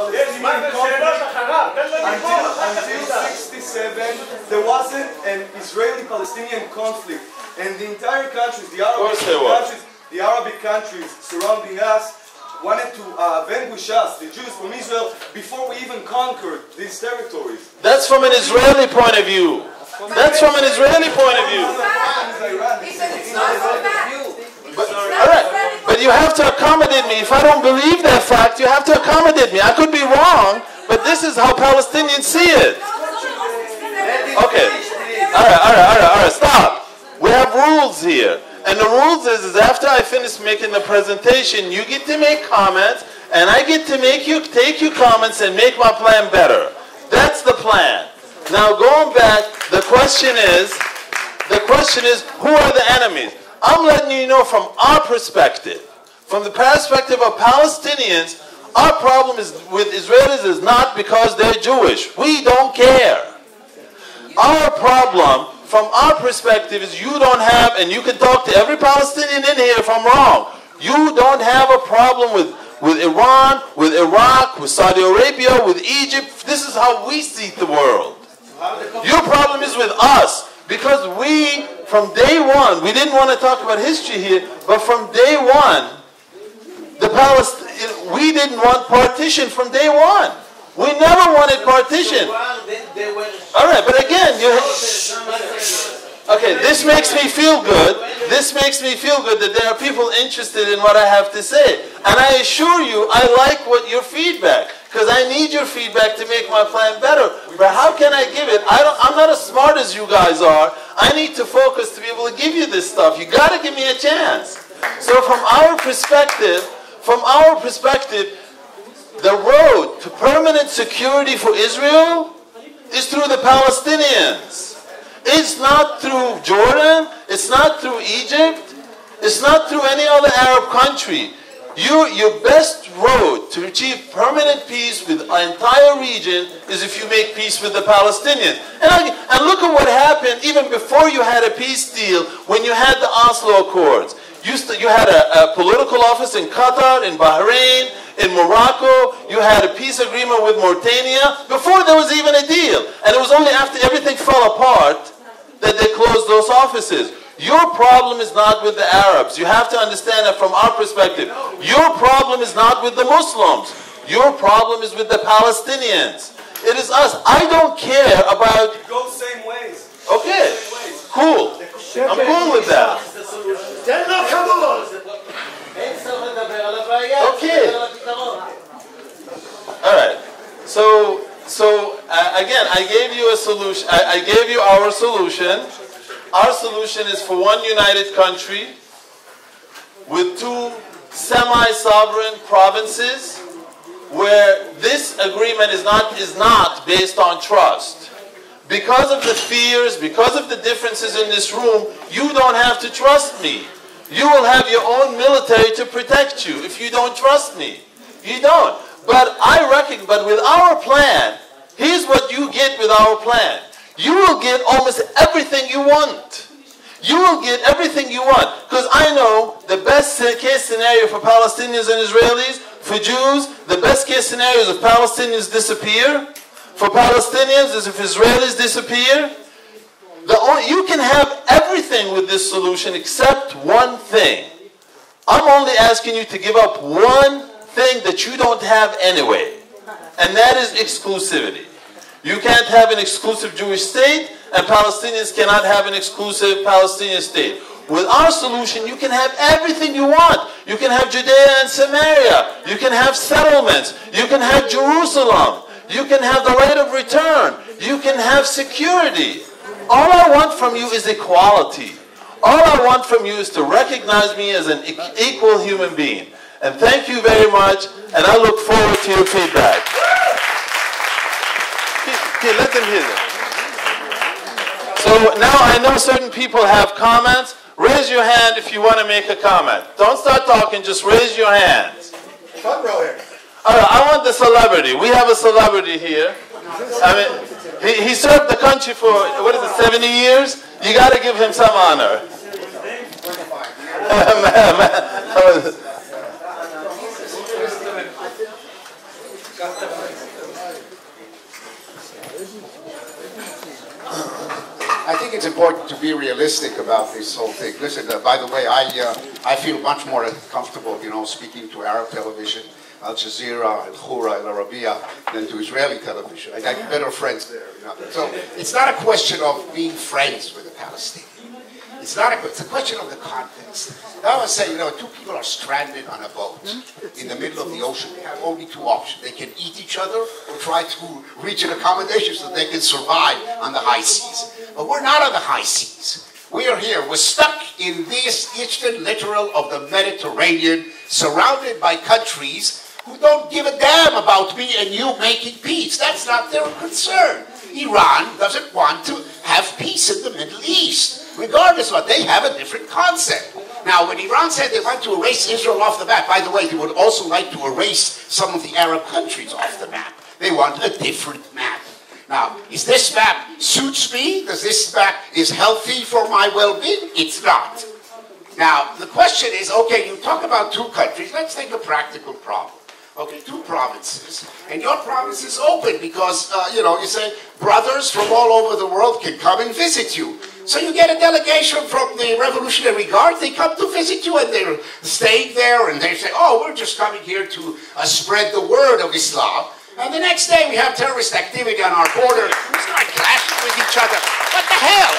Palestinian conflict. Until 67, there wasn't an Israeli-Palestinian conflict. And the entire countries, the Arabic countries surrounding us, wanted to vanquish us, the Jews from Israel, before we even conquered these territories. That's from an Israeli point of view. That's from an Israeli point of view. But you have to accommodate me. If I don't believe that fact, you have to accommodate me. I could be wrong, but this is how Palestinians see it. Okay. All right, stop. We have rules here. And the rules is after I finish making the presentation, you get to make comments, and I get to take your comments and make my plan better. That's the plan. Now going back, the question is, who are the enemies? I'm letting you know from our perspective, from the perspective of Palestinians, our problem with Israelis is not because they're Jewish. We don't care. Our problem, from our perspective, is you don't have, and you can talk to every Palestinian in here if I'm wrong, you don't have a problem with Iran, with Iraq, with Saudi Arabia, with Egypt. This is how we see the world. Your problem is with us, because we, from day one, we didn't want to talk about history here, but from day one, we didn't want partition from day one. We never wanted partition. All right, but again, okay, this makes me feel good. This makes me feel good that there are people interested in what I have to say. And I assure you, I like your feedback, because I need your feedback to make my plan better. But how can I give it? I'm not as smart as you guys are. I need to focus to be able to give you this stuff. You got to give me a chance. So from our perspective, the road to permanent security for Israel is through the Palestinians. It's not through Jordan. It's not through Egypt. It's not through any other Arab country. Your best road to achieve permanent peace with the entire region is if you make peace with the Palestinians. And look at what happened even before you had a peace deal, when you had the Oslo Accords. You had a political office in Qatar, in Bahrain, in Morocco. You had a peace agreement with Mauritania before there was even a deal. And it was only after everything fell apart that they closed those offices. Your problem is not with the Arabs. You have to understand that from our perspective. Your problem is not with the Muslims. Your problem is with the Palestinians. It is us. I don't care about... It goes same ways. Okay, cool. I'm cool with that. Okay. All right. So again, I gave you a solution. I gave you our solution. Our solution is for one united country with two semi-sovereign provinces, where this agreement is not based on trust. Because of the fears, because of the differences in this room, you don't have to trust me. You will have your own military to protect you if you don't trust me. You don't. But but with our plan, here's what you get with our plan. You will get almost everything you want. You will get everything you want. Because I know the best case scenario for Palestinians and Israelis, for Jews, the best case scenario is if Palestinians disappear. For Palestinians is if Israelis disappear. You can have everything with this solution except one thing. I'm only asking you to give up one thing that you don't have anyway. And that is exclusivity. You can't have an exclusive Jewish state, and Palestinians cannot have an exclusive Palestinian state. With our solution, you can have everything you want. You can have Judea and Samaria. You can have settlements. You can have Jerusalem. You can have the right of return. You can have security. All I want from you is equality. All I want from you is to recognize me as an equal human being. And thank you very much, and I look forward to your feedback. Okay, let them hear that. So now I know certain people have comments. Raise your hand if you want to make a comment. Don't start talking, just raise your hands. Front row here. All right, I want the celebrity. We have a celebrity here. I mean, he served the country for, 70 years? You got to give him some honor. I think it's important to be realistic about this whole thing. Listen, by the way, I feel much more comfortable, speaking to Arab television, Al Jazeera, Al Khura, Al Arabiya, than to Israeli television. I got better friends there. So it's not a question of being friends with the Palestinians. It's a question of the context. I would say, two people are stranded on a boat in the middle of the ocean. They have only two options. They can eat each other or try to reach an accommodation so they can survive on the high seas. But we're not on the high seas. We are here. We're stuck in this eastern littoral of the Mediterranean, surrounded by countries who don't give a damn about me and you making peace. That's not their concern. Iran doesn't want to have peace in the Middle East. Regardless of what, they have a different concept. Now, when Iran said they want to erase Israel off the map, by the way, they would also like to erase some of the Arab countries off the map. They want a different map. Now, is this map suits me? Does this map is healthy for my well-being? It's not. Now, the question is, okay, you talk about two countries. Let's take a practical problem. Okay, two provinces. And your province is open because, you say brothers from all over the world can come and visit you. So you get a delegation from the Revolutionary Guard. They come to visit you and they're staying there and they say, oh, we're just coming here to spread the word of Islam. And the next day we have terrorist activity on our border. We start clashing with each other. What the hell?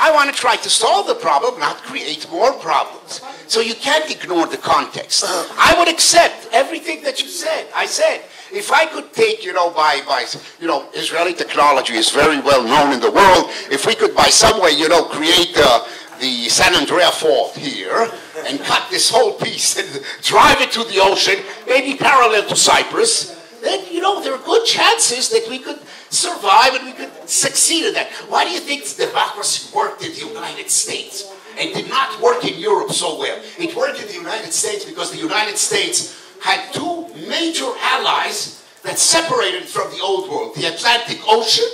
I want to try to solve the problem, not create more problems. So you can't ignore the context. I would accept everything that you said. I said, if I could take, Israeli technology is very well known in the world. If we could, by some way, create the San Andreas Fault here and cut this whole piece and drive it to the ocean, maybe parallel to Cyprus, then, there are good chances that we could survive and we could succeed in that. Why do you think democracy worked in the United States and did not work in Europe so well? It worked in the United States because the United States had two major allies that separated from the old world, the Atlantic Ocean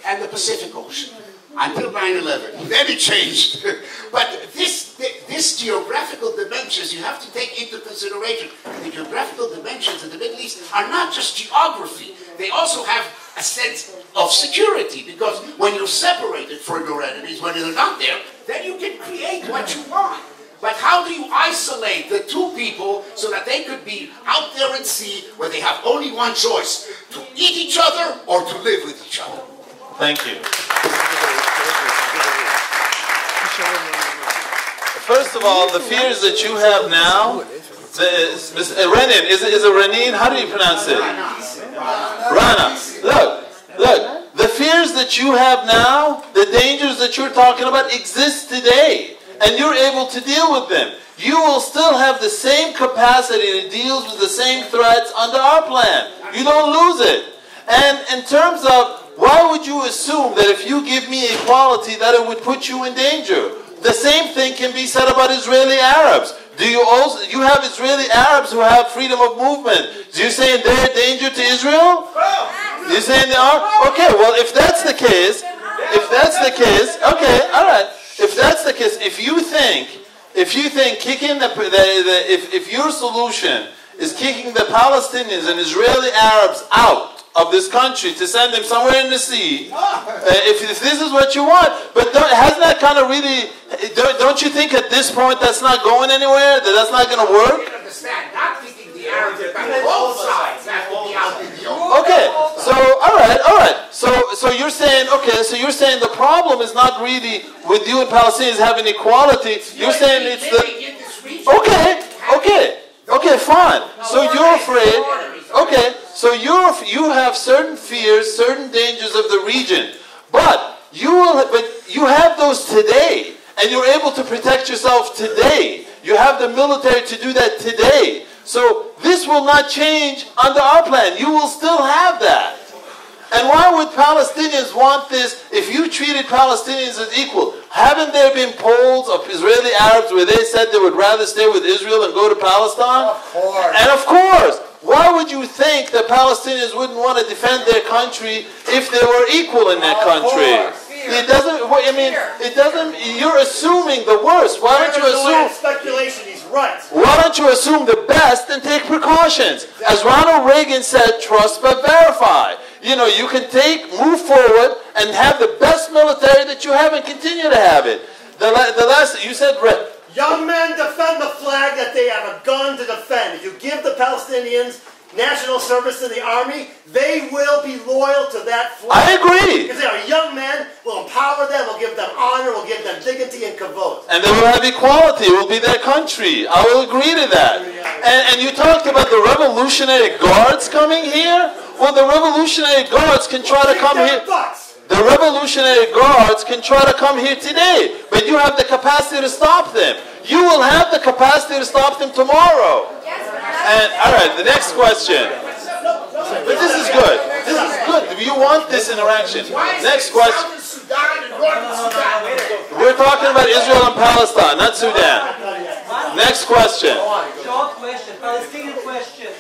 and the Pacific Ocean, until 9/11. Then it changed. But this geographical dimensions you have to take into consideration. The geographical dimensions in the Middle East are not just geography. They also have a sense of security, because when you're separated from your enemies, when they're not there, then you can create what you want. But how do you isolate the two people so that they could be out there at sea where they have only one choice, to eat each other or to live with each other? Thank you. First of all, the fears that you have now, Renin, is it Renin? How do you pronounce it? Rana. Look, the fears that you have now, the dangers that you're talking about exist today. And you're able to deal with them. You will still have the same capacity to deal with the same threats under our plan. You don't lose it. And in terms of, why would you assume that if you give me equality that it would put you in danger? The same thing can be said about Israeli Arabs. You have Israeli Arabs who have freedom of movement. Do you say they're a danger to Israel? You're saying they are? Okay, well, if that's the case, okay, all right. If that's the case, if you think kicking if your solution is kicking the Palestinians and Israeli Arabs out of this country to send them somewhere in the sea, if this is what you want, but hasn't that kind of really? Don't you think at this point that's not going anywhere? That's not going to work? I understand. Not kicking the Arabs, but both sides have to be out in the open. Okay, so all right. So you're saying, the problem is not really with you and Palestinians having equality. You're saying it's the okay, fine. So you're afraid. Okay, so you have certain fears, certain dangers of the region, but you have those today, and you're able to protect yourself today. You have the military to do that today. So this will not change under our plan. You will still have that. And why would Palestinians want this if you treated Palestinians as equal? Haven't there been polls of Israeli Arabs where they said they would rather stay with Israel and go to Palestine? Of course. And of course, why would you think that Palestinians wouldn't want to defend their country if they were equal in that country? It doesn't, you're assuming the worst. Why don't you assume? Speculation, he's right. Why don't you assume the best and take precautions? As Ronald Reagan said, trust but verify. You know, you can move forward and have the best military that you have and continue to have it. The last, you said, young men defend the flag that they have a gun to defend. If you give the Palestinians national service in the army, they will be loyal to that flag. I agree. Because they are young men, we'll empower them, we'll give them honor, we'll give them dignity and kavod. And they will have equality, it will be their country. I will agree to that. And you talked about the Revolutionary Guards coming here? Well, the Revolutionary Guards can try to come here. The Revolutionary Guards can try to come here today, but you have the capacity to stop them. You will have the capacity to stop them tomorrow. And all right, the next question. But this is good. This is good. You want this interaction. Next question. We're talking about Israel and Palestine, not Sudan. Next question. Short question. Palestinian question.